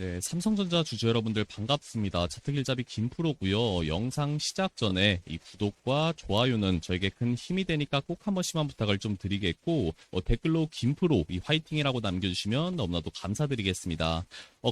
네, 삼성전자 주주 여러분들 반갑습니다. 차트길잡이 김프로고요. 영상 시작 전에 이 구독과 좋아요는 저에게 큰 힘이 되니까 꼭 한 번씩만 부탁을 좀 드리겠고 댓글로 김프로 이 화이팅이라고 남겨주시면 너무나도 감사드리겠습니다.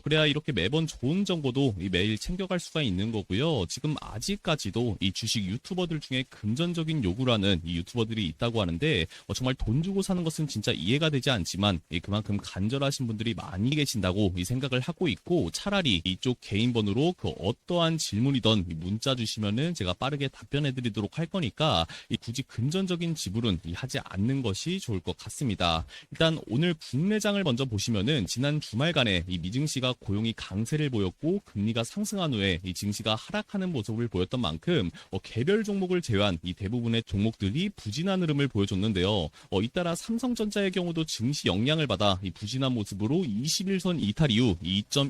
그래야 이렇게 매번 좋은 정보도 매일 챙겨갈 수가 있는 거고요. 지금 아직까지도 이 주식 유튜버들 중에 금전적인 요구라는 이 유튜버들이 있다고 하는데 정말 돈 주고 사는 것은 진짜 이해가 되지 않지만 그만큼 간절하신 분들이 많이 계신다고 이 생각을 하고 있고, 차라리 이쪽 개인 번호로 그 어떠한 질문이던 문자 주시면은 제가 빠르게 답변해 드리도록 할 거니까 굳이 금전적인 지불은 하지 않는 것이 좋을 것 같습니다. 일단 오늘 국내장을 먼저 보시면은 지난 주말간에 이 미증시가 고용이 강세를 보였고 금리가 상승한 후에 이 증시가 하락하는 모습을 보였던 만큼 개별 종목을 제외한 이 대부분의 종목들이 부진한 흐름을 보여줬는데요. 잇따라 삼성전자의 경우도 증시 영향을 받아 이 부진한 모습으로 21선 이탈 이후 2.17%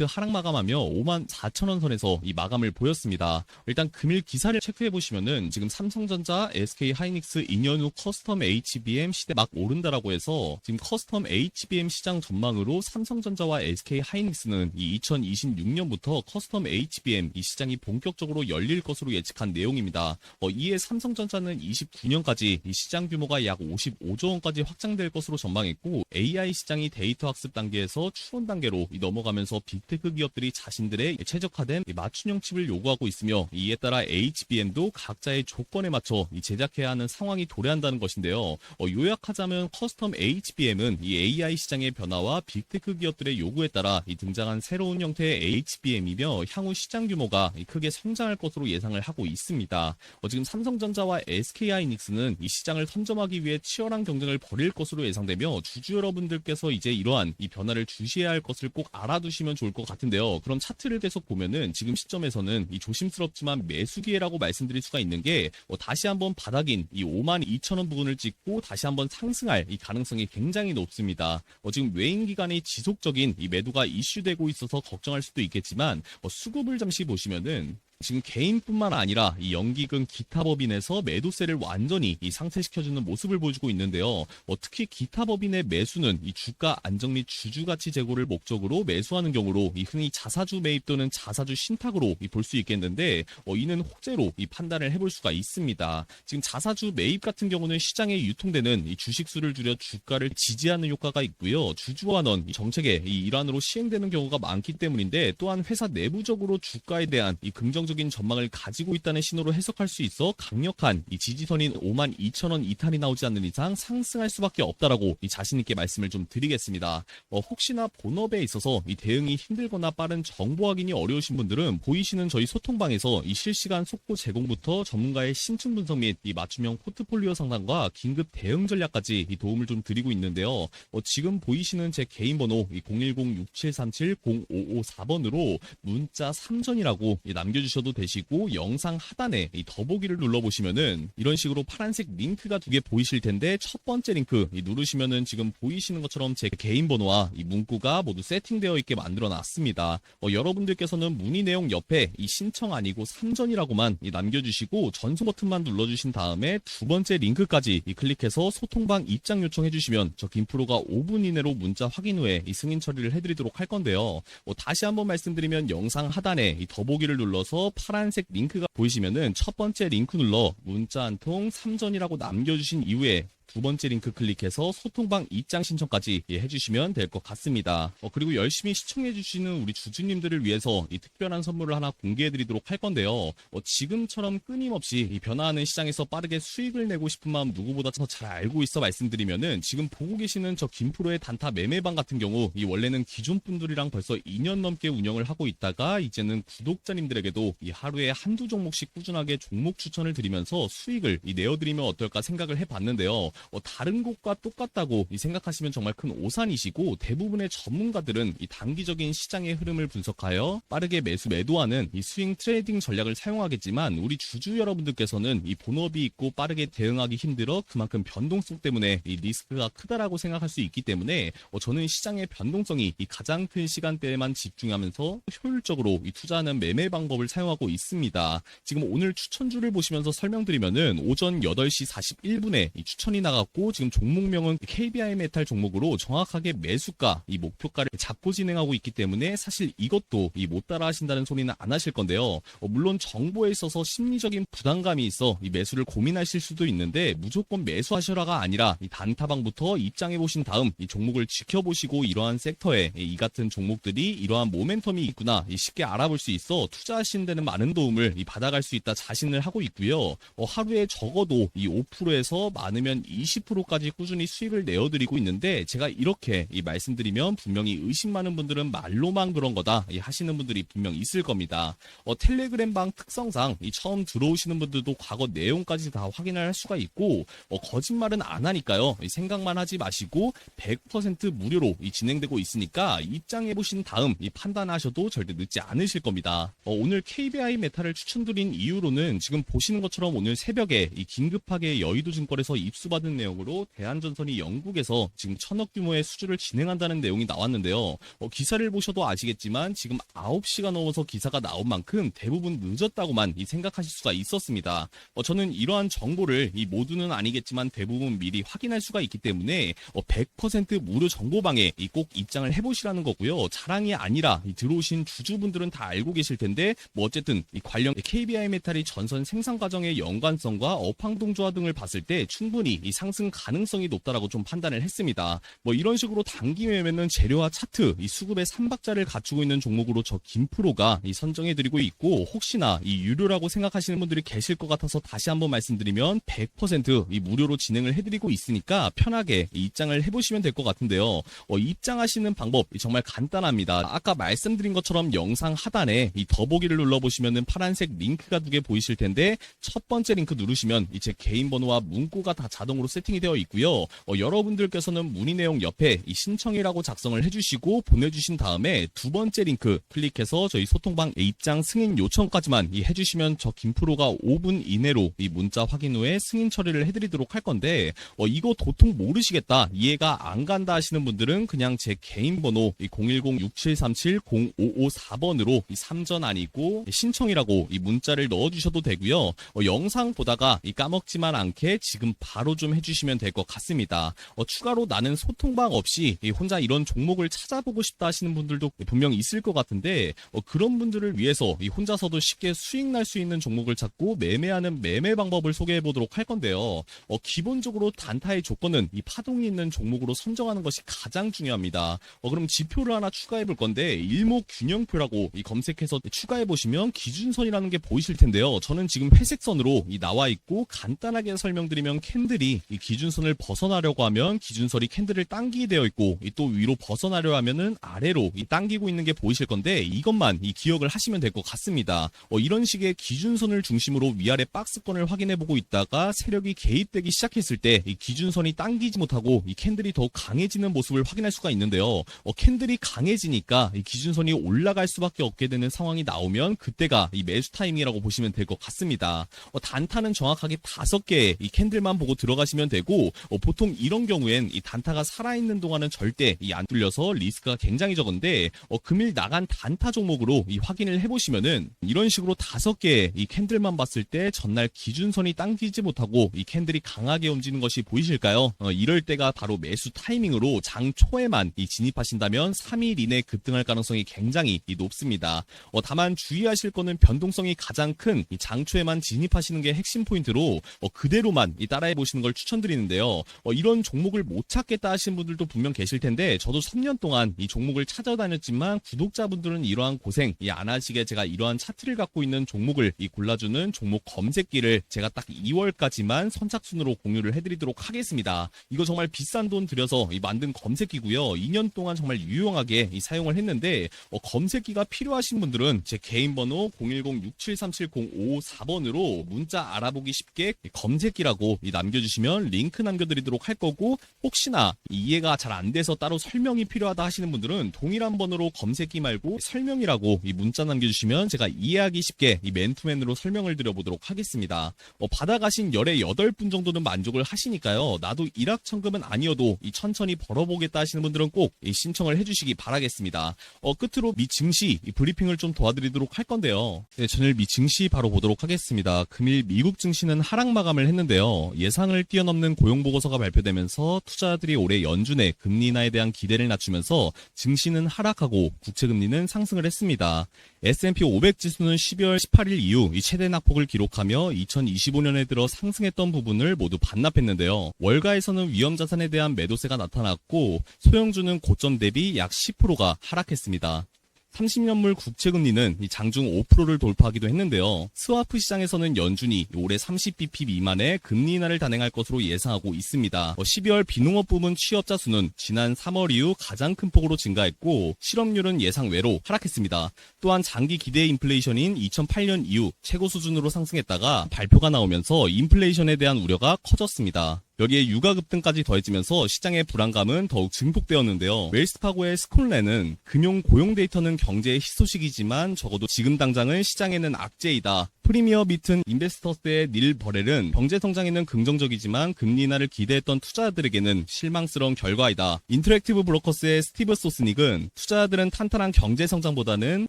하락 마감하며 54,000원 선에서 이 마감을 보였습니다. 일단 금일 기사를 체크해 보시면은 지금 삼성전자, SK하이닉스, 인현우, 커스텀 HBM 시대 막 오른다라고 해서 지금 커스텀 HBM 시장 전망으로 삼성전자와 SK하이닉스는 이 2026년부터 커스텀 HBM 이 시장이 본격적으로 열릴 것으로 예측한 내용입니다. 이에 삼성전자는 29년까지 이 시장 규모가 약 55조 원까지 확장될 것으로 전망했고, AI 시장이 데이터 학습 단계에서 추론 단계로 넘어가면서 빅테크 기업들이 자신들의 최적화된 맞춤형 칩을 요구하고 있으며, 이에 따라 HBM도 각자의 조건에 맞춰 제작해야 하는 상황이 도래한다는 것인데요. 요약하자면 커스텀 HBM은 이 AI 시장의 변화와 빅테크 기업들의 요구에 따라 등장한 새로운 형태의 HBM이며 향후 시장 규모가 크게 성장할 것으로 예상을 하고 있습니다. 지금 삼성전자와 SK하이닉스는 이 시장을 선점하기 위해 치열한 경쟁을 벌일 것으로 예상되며, 주주 여러분들께서 이제 이러한 이 변화를 주시해야 할 것을 꼭 알아두시면 좋을 것 같은데요. 그럼 차트를 계속 보면은 지금 시점에서는 이 조심스럽지만 매수 기회라고 말씀드릴 수가 있는 게 다시 한번 바닥인 이 52,000원 부분을 찍고 다시 한번 상승할 이 가능성이 굉장히 높습니다. 지금 외인 기관의 지속적인 이 매도가 이슈되고 있어서 걱정할 수도 있겠지만 수급을 잠시 보시면은 지금 개인뿐만 아니라 이 연기금 기타 법인에서 매도세를 완전히 이 상쇄시켜주는 모습을 보여주고 있는데요. 특히 기타 법인의 매수는 이 주가 안정 및 주주 가치 제고를 목적으로 매수하는 경우로 이 흔히 자사주 매입 또는 자사주 신탁으로 볼 수 있겠는데, 이는 혹재로 이 판단을 해볼 수가 있습니다. 지금 자사주 매입 같은 경우는 시장에 유통되는 이 주식수를 줄여 주가를 지지하는 효과가 있고요. 주주환원 정책의 이 일환으로 시행되는 경우가 많기 때문인데, 또한 회사 내부적으로 주가에 대한 이 긍정 적인 전망을 가지고 있다는 신호로 해석할 수 있어 강력한 이 지지선인 52,000원 이탈이 나오지 않는 이상 상승할 수밖에 없다라고 이 자신 있게 말씀을 좀 드리겠습니다. 혹시나 본업에 있어서 이 대응이 힘들거나 빠른 정보 확인이 어려우신 분들은 보이시는 저희 소통방에서 이 실시간 속보 제공부터 전문가의 신층 분석 및 이 맞춤형 포트폴리오 상담과 긴급 대응 전략까지 이 도움을 좀 드리고 있는데요. 지금 보이시는 제 개인 번호 010-6737-0554번으로 문자 3전이라고 남겨주셔도 되시고, 영상 하단에 이 더보기를 눌러보시면은 이런 식으로 파란색 링크가 두 개 보이실 텐데, 첫 번째 링크 누르시면은 지금 보이시는 것처럼 제 개인 번호와 이 문구가 모두 세팅되어 있게 만들어 놨습니다. 여러분들께서는 문의 내용 옆에 이 신청 아니고 3전이라고만 남겨주시고 전송 버튼만 눌러주신 다음에 두 번째 링크까지 클릭해서 소통방 입장 요청해 주시면 저 김프로가 5분 이내로 문자 확인 후에 이 승인 처리를 해드리도록 할 건데요. 다시 한번 말씀드리면 영상 하단에 이 더보기를 눌러서 파란색 링크가 보이시면은 첫 번째 링크 눌러 문자 한 통 3전이라고 남겨주신 이후에 두 번째 링크 클릭해서 소통방 입장 신청까지 해주시면 될 것 같습니다. 그리고 열심히 시청해주시는 우리 주주님들을 위해서 이 특별한 선물을 하나 공개해드리도록 할 건데요. 지금처럼 끊임없이 이 변화하는 시장에서 빠르게 수익을 내고 싶은 마음 누구보다 더 잘 알고 있어 말씀드리면은, 지금 보고 계시는 저 김프로의 단타 매매방 같은 경우 이 원래는 기존 분들이랑 벌써 2년 넘게 운영을 하고 있다가 이제는 구독자님들에게도 이 하루에 한두 종목씩 꾸준하게 종목 추천을 드리면서 수익을 내어드리면 어떨까 생각을 해봤는데요. 다른 곳과 똑같다고 생각하시면 정말 큰 오산이시고, 대부분의 전문가들은 이 단기적인 시장의 흐름을 분석하여 빠르게 매도하는 이 스윙 트레이딩 전략을 사용하겠지만, 우리 주주 여러분들께서는 이 본업이 있고 빠르게 대응하기 힘들어 그만큼 변동성 때문에 이 리스크가 크다라고 생각할 수 있기 때문에 저는 시장의 변동성이 이 가장 큰 시간대에만 집중하면서 효율적으로 이 투자하는 매매 방법을 사용하고 있습니다. 지금 오늘 추천주를 보시면서 설명드리면은 오전 8시 41분에 이 추천이 나갔고 지금 종목명은 KBI 메탈 종목으로 정확하게 매수가 이 목표가를 잡고 진행하고 있기 때문에 사실 이것도 못 따라 하신다는 소리는 안 하실 건데요. 물론 정보에 있어서 심리적인 부담감이 있어 이 매수를 고민하실 수도 있는데 무조건 매수하셔라가 아니라 이 단타방부터 입장해 보신 다음 이 종목을 지켜보시고 이러한 섹터에 이 같은 종목들이 이러한 모멘텀이 있구나 쉽게 알아볼 수 있어 투자하시는 데는 많은 도움을 받아갈 수 있다 자신을 하고 있고요. 하루에 적어도 이 5%에서 많으면 20%까지 꾸준히 수익을 내어드리고 있는데 제가 이렇게 말씀드리면 분명히 의심 많은 분들은 말로만 그런 거다 하시는 분들이 분명 있을 겁니다. 텔레그램방 특성상 처음 들어오시는 분들도 과거 내용까지 다 확인할 수가 있고 거짓말은 안 하니까요. 생각만 하지 마시고 100% 무료로 진행되고 있으니까 입장해 보신 다음 판단하셔도 절대 늦지 않으실 겁니다. 오늘 KBI 메탈을 추천드린 이유로는 지금 보시는 것처럼 오늘 새벽에 긴급하게 여의도증권에서 입수받은 내용으로 대한전선이 영국에서 지금 1000억 규모의 수주를 진행한다는 내용이 나왔는데요. 기사를 보셔도 아시겠지만 지금 9시가 넘어서 기사가 나온 만큼 대부분 늦었다고만 생각하실 수가 있었습니다. 저는 이러한 정보를 모두는 아니겠지만 대부분 미리 확인할 수가 있기 때문에 100% 무료 정보방에 꼭 입장을 해보시라는 거고요. 자랑이 아니라 들어오신 주주분들은 다 알고 계실 텐데 어쨌든 관련 KBI 메탈이 전선 생산 과정의 연관성과 업황동조화 등을 봤을 때 충분히 상승 가능성이 높다라고 좀 판단을 했습니다. 이런 식으로 단기 매매는 재료와 차트 수급의 3박자를 갖추고 있는 종목으로 저 김프로가 선정해드리고 있고 혹시나 유료라고 생각하시는 분들이 계실 것 같아서 다시 한번 말씀드리면 100% 무료로 진행을 해드리고 있으니까 편하게 입장을 해보시면 될 것 같은데요. 입장하시는 방법 정말 간단합니다. 아까 말씀드린 것처럼 영상 하단에 더보기를 눌러보시면 파란색 링크가 2개 보이실 텐데 첫 번째 링크 누르시면 제 개인 번호와 문구가 다 자동으로 세팅이 되어 있고요. 여러분들께서는 문의 내용 옆에 신청이라고 작성을 해주시고 보내주신 다음에 두 번째 링크 클릭해서 저희 소통방 입장 승인 요청까지만 해주시면 저 김프로가 5분 이내로 문자 확인 후에 승인 처리를 해드리도록 할 건데 이거 도통 모르시겠다 이해가 안 간다 하시는 분들은 그냥 제 개인 번호 010-6737-0554번으로 3전 아니고 신청이라고 문자를 넣어주셔도 되고요. 영상 보다가 까먹지만 않게 지금 바로 좀 해주시면 될 것 같습니다. 추가로 나는 소통방 없이 혼자 이런 종목을 찾아보고 싶다 하시는 분들도 분명 있을 것 같은데 그런 분들을 위해서 혼자서도 쉽게 수익 날 수 있는 종목을 찾고 매매하는 매매 방법을 소개해 보도록 할 건데요. 기본적으로 단타의 조건은 파동이 있는 종목으로 선정하는 것이 가장 중요합니다. 그럼 지표를 하나 추가해 볼 건데 일목균형표라고 검색해서 추가해 보시면 기준선이라는 게 보이실 텐데요. 저는 지금 회색선으로 나와 있고 간단하게 설명드리면 캔들이 기준선을 벗어나려고 하면 기준선이 캔들을 당기게 되어 있고 또 위로 벗어나려 하면은 아래로 당기고 있는 게 보이실 건데 이것만 기억을 하시면 될 것 같습니다. 이런 식의 기준선을 중심으로 위아래 박스권을 확인해 보고 있다가 세력이 개입되기 시작했을 때 기준선이 당기지 못하고 캔들이 더욱 강해지는 모습을 확인할 수가 있는데요. 캔들이 강해지니까 기준선이 올라갈 수밖에 없게 되는 상황이 나오면 그때가 매수 타이밍이라고 보시면 될 것 같습니다. 단타는 정확하게 5개의 캔들만 보고 들어가시면 되고 보통 이런 경우엔 단타가 살아있는 동안은 절대 안 뚫려서 리스크가 굉장히 적은데 금일 나간 단타 종목으로 확인을 해보시면은 이런 식으로 5개의 캔들만 봤을 때 전날 기준선이 당기지 못하고 캔들이 강하게 움직이는 것이 보이실까요? 이럴 때가 바로 매수 타이밍으로 장 초에만 진입하신다면 3일 이내 급등할 가능성이 굉장히 높습니다. 다만 주의하실 거는 변동성이 가장 큰 장 초에만 진입하시는 게 핵심 포인트로 그대로만 따라해 보시는 걸 추천드리는데요. 이런 종목을 못 찾겠다 하시는 분들도 분명 계실 텐데 저도 3년 동안 이 종목을 찾아다녔지만 구독자분들은 이러한 고생 안 하시게 제가 이러한 차트를 갖고 있는 종목을 골라주는 종목 검색기를 제가 딱 2월까지만 선착순으로 공유를 해드리도록 하겠습니다. 이거 정말 비싼 돈 들여서 만든 검색기고요. 2년 동안 정말 유용하게 사용을 했는데 검색기가 필요하신 분들은 제 개인 번호 010-6737-0554번으로 문자 알아보기 쉽게 검색기라고 남겨주시면 링크 남겨드리도록 할 거고 혹시나 이해가 잘 안 돼서 따로 설명이 필요하다 하시는 분들은 동일한 번호로 검색기 말고 설명이라고 문자 남겨주시면 제가 이해하기 쉽게 맨투맨으로 설명을 드려보도록 하겠습니다. 받아가신 18분 정도는 만족을 하시니까요. 나도 일확천금은 아니어도 천천히 벌어보겠다 하시는 분들은 꼭 신청을 해주시기 바라겠습니다. 끝으로 미 증시 브리핑을 좀 도와드리도록 할 건데요. 네, 전일 미 증시 바로 보도록 하겠습니다. 금일 미국 증시는 하락 마감을 했는데요. 예상을 뛰어넘는 고용보고서가 발표되면서 투자자들이 올해 연준의 금리 인하에 대한 기대를 낮추면서 증시는 하락하고 국채금리는 상승을 했습니다. S&P 500 지수는 12월 18일 이후 이 최대 낙폭을 기록하며 2025년에 들어 상승했던 부분을 모두 반납했는데요. 월가에서는 위험자산에 대한 매도세가 나타났고 소형주는 고점 대비 약 10%가 하락했습니다. 30년물 국채금리는 장중 5%를 돌파하기도 했는데요. 스와프 시장에서는 연준이 올해 30bp 미만의 금리 인하를 단행할 것으로 예상하고 있습니다. 12월 비농업 부문 취업자 수는 지난 3월 이후 가장 큰 폭으로 증가했고 실업률은 예상 외로 하락했습니다. 또한 장기 기대 인플레이션인 2008년 이후 최고 수준으로 상승했다가 발표가 나오면서 인플레이션에 대한 우려가 커졌습니다. 여기에 유가 급등까지 더해지면서 시장의 불안감은 더욱 증폭되었는데요. 웰스파고의 스콜레는 금융 고용 데이터는 경제의 희소식이지만 적어도 지금 당장은 시장에는 악재이다. 프리미어 비튼 인베스터스의 닐 버렐은 경제 성장에는 긍정적이지만 금리 인하를 기대했던 투자자들에게는 실망스러운 결과이다. 인터랙티브 브로커스의 스티브 소스닉은 투자자들은 탄탄한 경제 성장보다는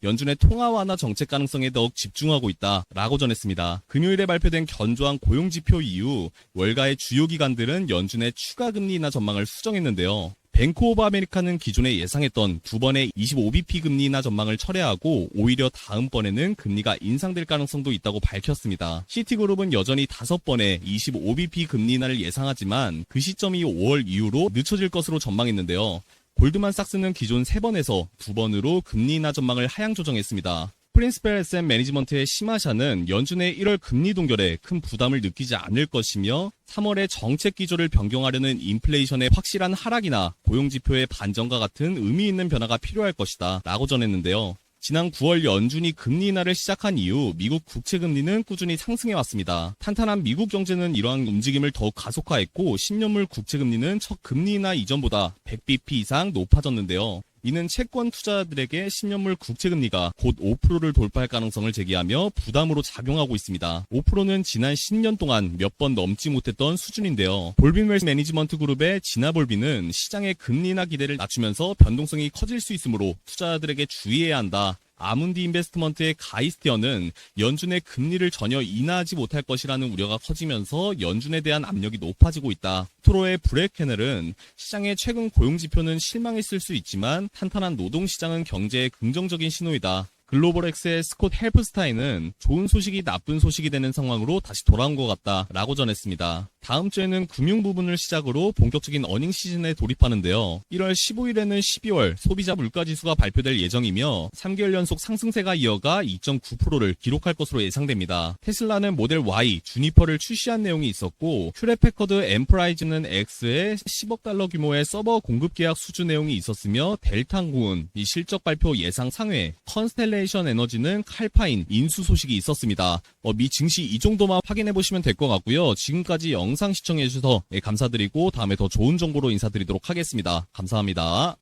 연준의 통화 완화 정책 가능성에 더욱 집중하고 있다 라고 전했습니다. 금요일에 발표된 견조한 고용지표 이후 월가의 주요 기관들은 연준의 추가 금리 인하 전망을 수정했는데요. 뱅크 오브 아메리카는 기존에 예상했던 두 번의 25bp 금리 인하 전망을 철회하고 오히려 다음번에는 금리가 인상될 가능성도 있다고 밝혔습니다. 시티그룹은 여전히 5번의 25bp 금리 인하를 예상하지만 그 시점이 5월 이후로 늦춰질 것으로 전망했는데요. 골드만삭스는 기존 3번에서 2번으로 금리 인하 전망을 하향 조정했습니다. 프린시플 에셋 매니지먼트의 시마샤는 연준의 1월 금리 동결에 큰 부담을 느끼지 않을 것이며 3월에 정책 기조를 변경하려는 인플레이션의 확실한 하락이나 고용지표의 반전과 같은 의미 있는 변화가 필요할 것이다 라고 전했는데요. 지난 9월 연준이 금리 인하를 시작한 이후 미국 국채금리는 꾸준히 상승해왔습니다. 탄탄한 미국 경제는 이러한 움직임을 더욱 가속화했고 10년물 국채금리는 첫 금리 인하 이전보다 100bp 이상 높아졌는데요. 이는 채권 투자자들에게 10년물 국채금리가 곧 5%를 돌파할 가능성을 제기하며 부담으로 작용하고 있습니다. 5%는 지난 10년 동안 몇 번 넘지 못했던 수준인데요. 볼빈 웰스 매니지먼트 그룹의 지나볼빈은 시장의 금리 인하 기대를 낮추면서 변동성이 커질 수 있으므로 투자자들에게 주의해야 한다. 아문디 인베스트먼트의 가이스티어는 연준의 금리를 전혀 인하하지 못할 것이라는 우려가 커지면서 연준에 대한 압력이 높아지고 있다. 트로의 브렉 캐넬은 시장의 최근 고용지표는 실망했을 수 있지만 탄탄한 노동시장은 경제의 긍정적인 신호이다. 글로벌엑스의 스콧 헬프스타인은 좋은 소식이 나쁜 소식이 되는 상황으로 다시 돌아온 것 같다 라고 전했습니다. 다음 주에는 금융 부분을 시작으로 본격적인 어닝 시즌에 돌입하는데요. 1월 15일에는 12월 소비자 물가지수가 발표될 예정이며 3개월 연속 상승세가 이어가 2.9%를 기록할 것으로 예상됩니다. 테슬라는 모델 Y, 주니퍼를 출시한 내용이 있었고 퓨레패커드 엔프라이즈는 X의 10억 달러 규모의 서버 공급 계약 수주 내용이 있었으며 델타항공은 이 실적 발표 예상 상회, 컨스텔레이션 에너지는 칼파인 인수 소식이 있었습니다. 미 증시 이 정도만 확인해 보시면 될 것 같고요. 지금까지 영상 시청해 주셔서 감사드리고 다음에 더 좋은 정보로 인사드리도록 하겠습니다. 감사합니다.